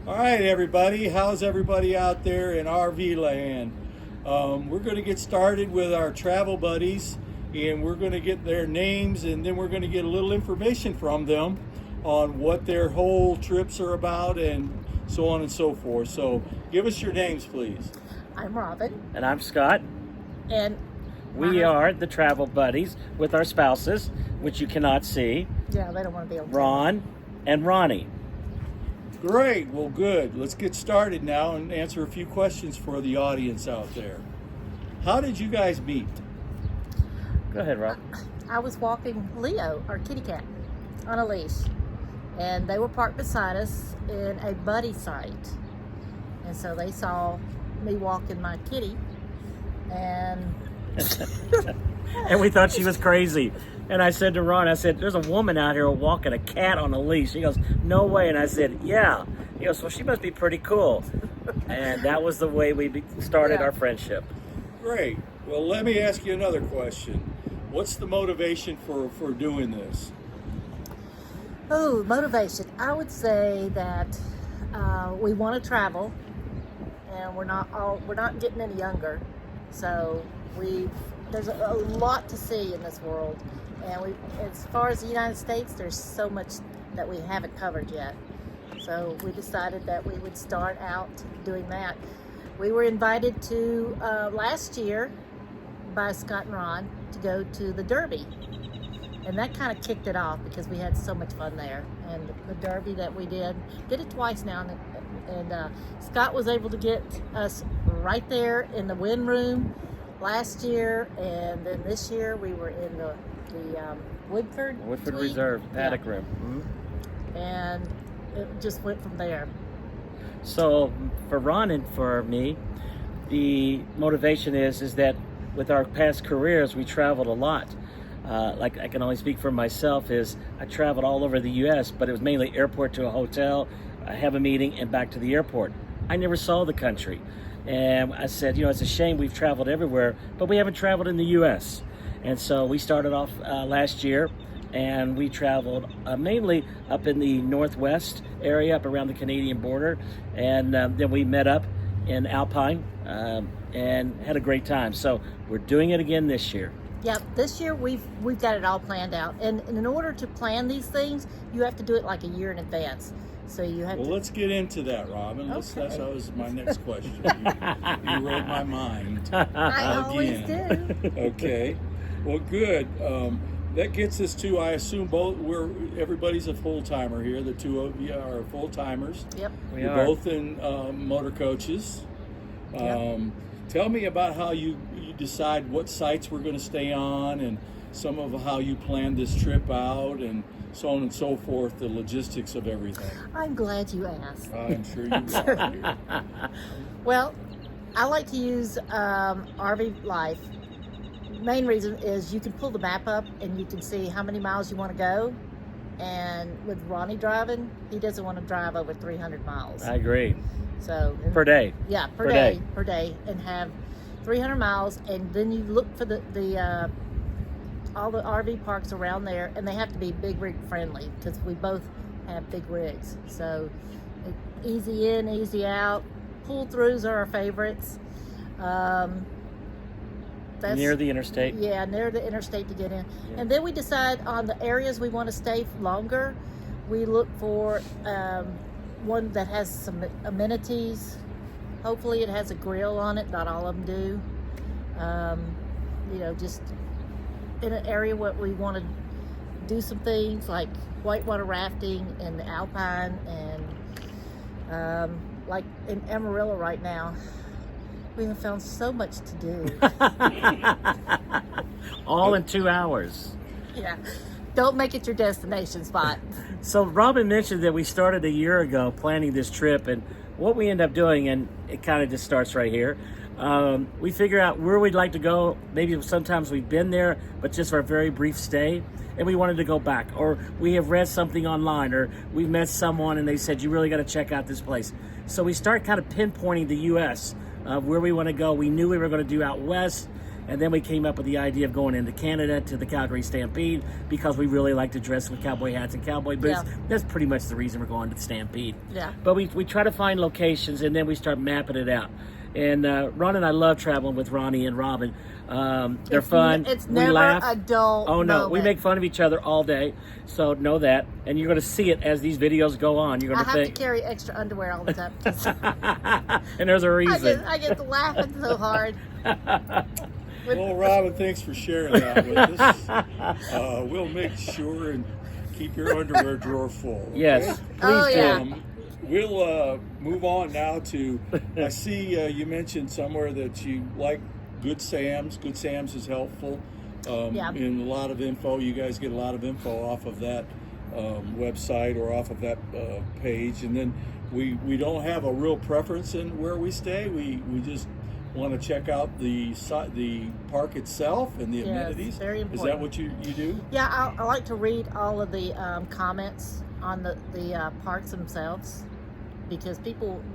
All right, everybody. How's everybody out there in RV land? We're going to get started with our travel buddies, and we're going to get their names, and then we're going to get a little information from them on what their whole trips are about, and so on and so forth. So, give us your names, please. I'm Robin. And I'm Scott. And We are the travel buddies with our spouses, which you cannot see, yeah, they don't want to be on Ron and Ronnie. Great. Well, good. Let's get started now and answer a few questions for the audience out there. How did you guys meet? Go ahead, Rob. I was walking Leo, our kitty cat, on a leash, and they were parked beside us in a buddy site. And so they saw me walking my kitty, and And we thought she was crazy. And I said to Ron, I said, there's a woman out here walking a cat on a leash. He goes, no way. And I said, yeah. He goes, well, she must be pretty cool. And that was the way we started our friendship. Great. Well, let me ask you another question. What's the motivation for doing this? oh, motivation. I would say that we want to travel, and we're not getting any younger, so there's a lot to see in this world, and as far as the United States, there's so much that we haven't covered yet. So we decided that we would start out doing that. We were invited to last year by Scott and Ron to go to the Derby, and that kind of kicked it off because we had so much fun there. And the Derby that we did it twice now, and Scott was able to get us right there in the wind room last year, and then this year we were in the Woodford Suite. Reserve paddock room. And it just went from there. So for Ron and for me, the motivation is that with our past careers, we traveled a lot. Like I can only speak for myself, is I traveled all over the U.S., but it was mainly airport to a hotel, I have a meeting, and back to the airport. I never saw the country. And I said, it's a shame we've traveled everywhere, but we haven't traveled in the U.S. And so we started off last year, and we traveled mainly up in the northwest area, up around the Canadian border. And then we met up in Alpine and had a great time. So we're doing it again this year. Yep, this year we've got it all planned out. And in order to plan these things, you have to do it like a year in advance. So you have Well, let's get into that, Robin. Okay. That was my next question. You read my mind. I always Again. do. Okay. Well, good. That gets us to, I assume, everybody's a full-timer here. The two of you are full-timers. Yep. You're both in motor coaches. Yep. Tell me about how you decide what sites we're going to stay on, and some of how you planned this trip out, and so on and so forth, the logistics of everything. I'm glad you asked. I'm sure you are. Well, I like to use RV Life. Main reason is you can pull the map up and you can see how many miles you want to go. And with Ronnie driving, he doesn't want to drive over 300 miles. I agree. So Per day. Yeah, per day, and have 300 miles, and then you look for the all the RV parks around there, and they have to be big rig friendly because we both have big rigs. So easy in, easy out. Pull throughs are our favorites. That's Near the interstate. Yeah, near the interstate to get in. Yeah. And then we decide on the areas we want to stay longer. We look for one that has some amenities. Hopefully it has a grill on it. Not all of them do. Just in an area where we want to do some things like whitewater rafting in the Alpine, and like in Amarillo right now, we have found so much to do. All in 2 hours. Yeah. Don't make it your destination spot. So Robin mentioned that we started a year ago planning this trip, and what we end up doing, and it kind of just starts right here. We figure out where we'd like to go. Maybe sometimes we've been there, but just for a very brief stay, and we wanted to go back. Or we have read something online, or we've met someone and they said, you really got to check out this place. So we start kind of pinpointing the U.S. Where we want to go. We knew we were going to do out west, And then we came up with the idea of going into Canada to the Calgary Stampede because we really like to dress with cowboy hats and cowboy boots. Yeah. That's pretty much the reason we're going to the Stampede. Yeah. But we try to find locations, and then we start mapping it out. And Ron and I love traveling with Ronnie and Robin. They're fun. It's we never laugh. a dull Oh no, moment. we make fun of each other all day. So know that, and you're going to see it as these videos go on. You're I going have to to think. carry extra underwear all the time. 'Cause And there's a reason. I get to laughing so hard. Well, Robin, thanks for sharing that with us. We'll make sure and keep your underwear drawer full. Okay? Yes, please Oh, do. yeah. We'll move on now to, I see you mentioned somewhere that you like Good Sam's. Good Sam's is helpful Yeah. in a lot of info. You guys get a lot of info off of that website or off of that page. And then we don't have a real preference in where we stay. We just want to check out the park itself and the Yes, amenities. very Is that important. what you do? Yeah, I like to read all of the comments on the parks themselves, because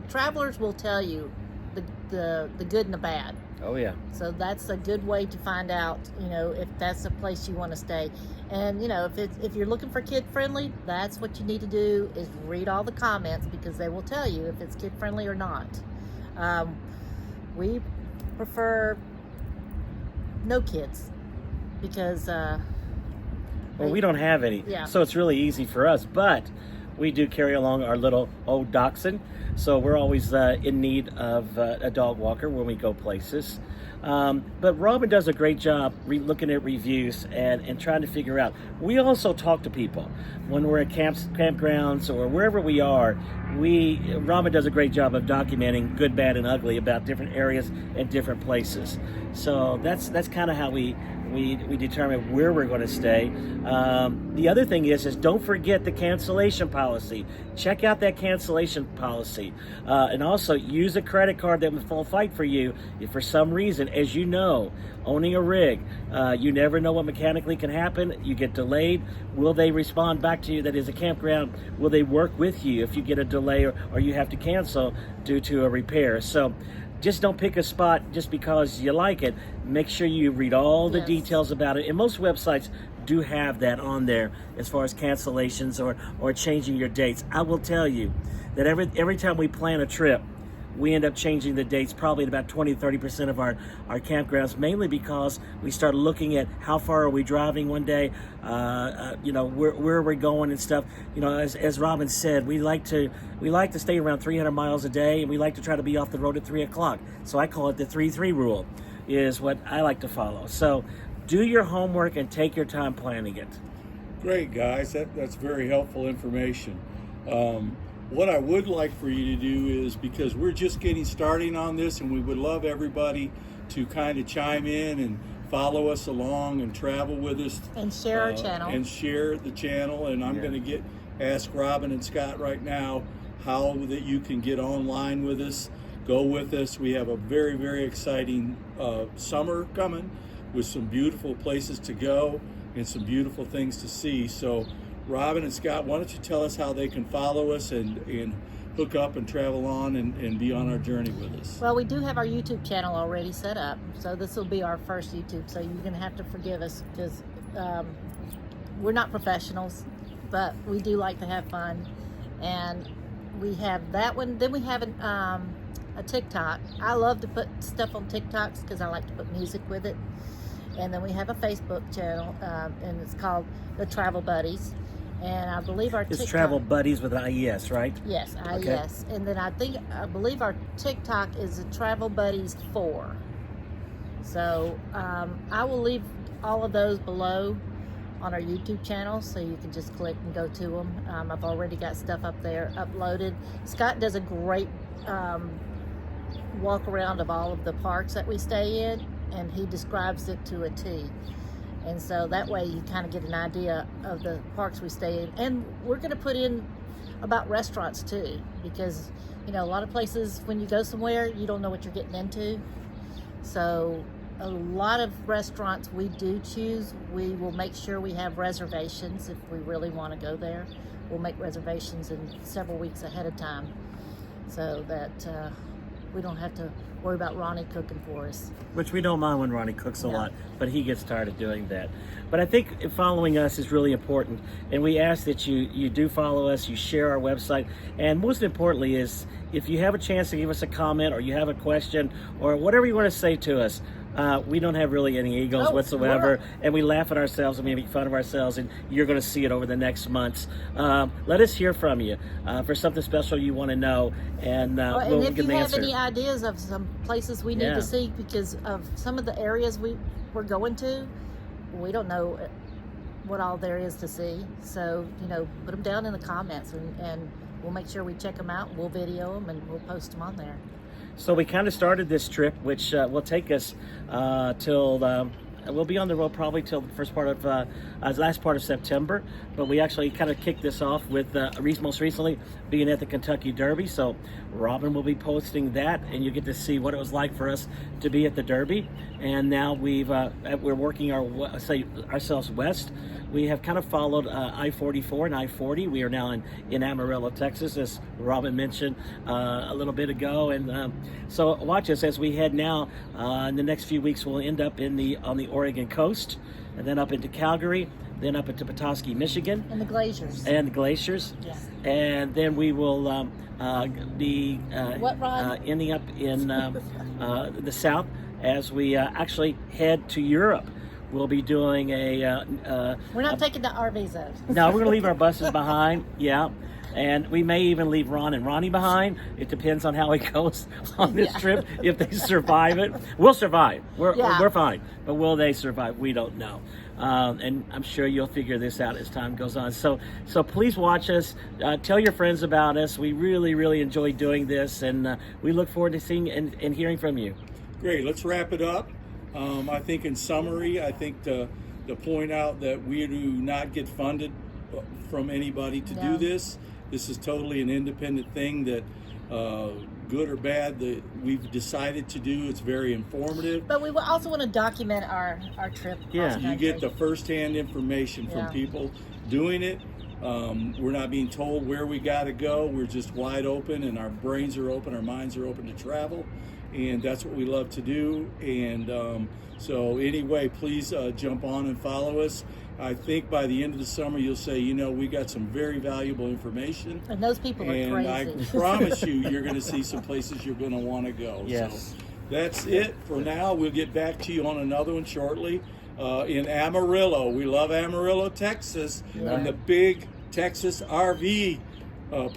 travelers will tell you the good and the bad. Oh yeah. So that's a good way to find out, if that's a place you want to stay. And if you're looking for kid friendly, that's what you need to do, is read all the comments, because they will tell you if it's kid friendly or not. We prefer no kids, because Well, we don't have any, Yeah. so it's really easy for us. But we do carry along our little old dachshund, so we're always in need of a dog walker when we go places. But Robin does a great job looking at reviews and trying to figure out. We also talk to people when we're at campgrounds or wherever we are. Robin does a great job of documenting good, bad, and ugly about different areas and different places. So that's kind of how we determine where we're going to stay. The other thing is don't forget the cancellation policy. Check out that cancellation policy. And also use a credit card that will fight for you if for some reason, as you know, owning a rig, you never know what mechanically can happen. You get delayed. Will they respond back to you? That is a campground. Will they work with you if you get a delay or you have to cancel due to a repair? So just don't pick a spot just because you like it. Make sure you read all the Yes. details about it. And most websites do have that on there as far as cancellations or changing your dates. I will tell you that every time we plan a trip, we end up changing the dates probably at about 20-30% of our campgrounds, mainly because we start looking at how far are we driving one day, where are we going and stuff. As Robin said, we like to stay around 300 miles a day, and we like to try to be off the road at 3 o'clock. So I call it the 3-3 rule, is what I like to follow. So do your homework and take your time planning it. Great, guys. That's very helpful information. What I would like for you to do is, because we're just getting started on this, and we would love everybody to kind of chime in and follow us along and travel with us. and share our channel. And share the channel. And I'm going to ask Robin and Scott right now how that you can get online with us, go with us. We have a very, very exciting summer coming with some beautiful places to go and some beautiful things to see. So Robin and Scott, why don't you tell us how they can follow us and hook up and travel on and be on our journey with us? Well, we do have our YouTube channel already set up, so this will be our first YouTube, so you're going to have to forgive us, because we're not professionals, but we do like to have fun. And we have that one. Then we have a TikTok. I love to put stuff on TikToks because I like to put music with it. And then we have a Facebook channel, and it's called The Travel Buddies. And I believe our It's TikTok... Travel Buddies with an IES, right? Yes, Okay. yes. And then I believe our TikTok is the Travel Buddies 4. So I will leave all of those below on our YouTube channel, so you can just click and go to them. I've already got stuff up there uploaded. Scott does a great walk around of all of the parks that we stay in, and he describes it to a T. And so that way you kind of get an idea of the parks we stay in. And we're going to put in about restaurants too, because a lot of places, when you go somewhere, you don't know what you're getting into. So a lot of restaurants we do choose, we will make sure we have reservations if we really want to go there. We'll make reservations in several weeks ahead of time, so that we don't have to worry about Ronnie cooking for us. Which we don't mind when Ronnie cooks a No. lot, but he gets tired of doing that. But I think following us is really important, and we ask that you do follow us, you share our website, and most importantly is if you have a chance to give us a comment or you have a question or whatever you want to say to us. We don't have really any egos Oh, whatsoever, right. and we laugh at ourselves and we make fun of ourselves, and you're going to see it over the next months. Let us hear from you for something special you want to know, and Well, and we'll if give you an have answer. any ideas of some places we need Yeah. to see because of some of the areas we're going to, we don't know what all there is to see. So, put them down in the comments and we'll make sure we check them out. We'll video them and we'll post them on there. So we kind of started this trip, which will take us till we'll be on the road probably till the first part of last part of September. But we actually kind of kicked this off with most recently being at the Kentucky Derby. So Robin will be posting that, and you get to see what it was like for us to be at the Derby. And now we're working ourselves west. We have kind of followed I-44 and I-40. We are now in Amarillo, Texas, as Robin mentioned a little bit ago. And so watch us as we head now. In the next few weeks, we'll end up on the Oregon coast, and then up into Calgary, then up into Petoskey, Michigan. And the glaciers. And the glaciers. Yeah. And then we will be What, Ron? ending up in the south as we actually head to Europe. We'll be doing We're not taking the RVs out. no, we're going to leave our buses behind, yeah. And we may even leave Ron and Ronnie behind. It depends on how it goes on this trip, if they survive it. We'll survive. We're fine. But will they survive? We don't know. And I'm sure you'll figure this out as time goes on. So please watch us. Tell your friends about us. We really, really enjoy doing this. And we look forward to seeing and hearing from you. Great. Let's wrap it up. I think in summary, I think to point out that we do not get funded from anybody to do No. this. This is totally an independent thing that, good or bad, that we've decided to do. It's very informative. But we also want to document our trip. Yeah. You get the first-hand information from Yeah. people doing it. We're not being told where we got to go. We're just wide open, and our brains are open, our minds are open to travel, and that's what we love to do. And so anyway, please jump on and follow us. I think by the end of the summer, you'll say, we got some very valuable information. And those people are And I crazy. promise you, you're going to see some places you're going to want to go. Yes. So that's it for now. We'll get back to you on another one shortly. In Amarillo, we love Amarillo, Texas, and the big Texas RV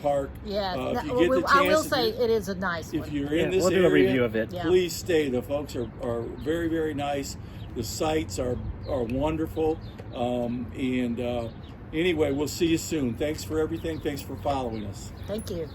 park. Yeah. If you No, get the I will chance, say it is a nice if one. you're in this we'll do area, a review of it. Yeah. please stay. The folks are very, very nice. The sites are wonderful. Anyway, we'll see you soon. Thanks for everything. Thanks for following us. Thank you.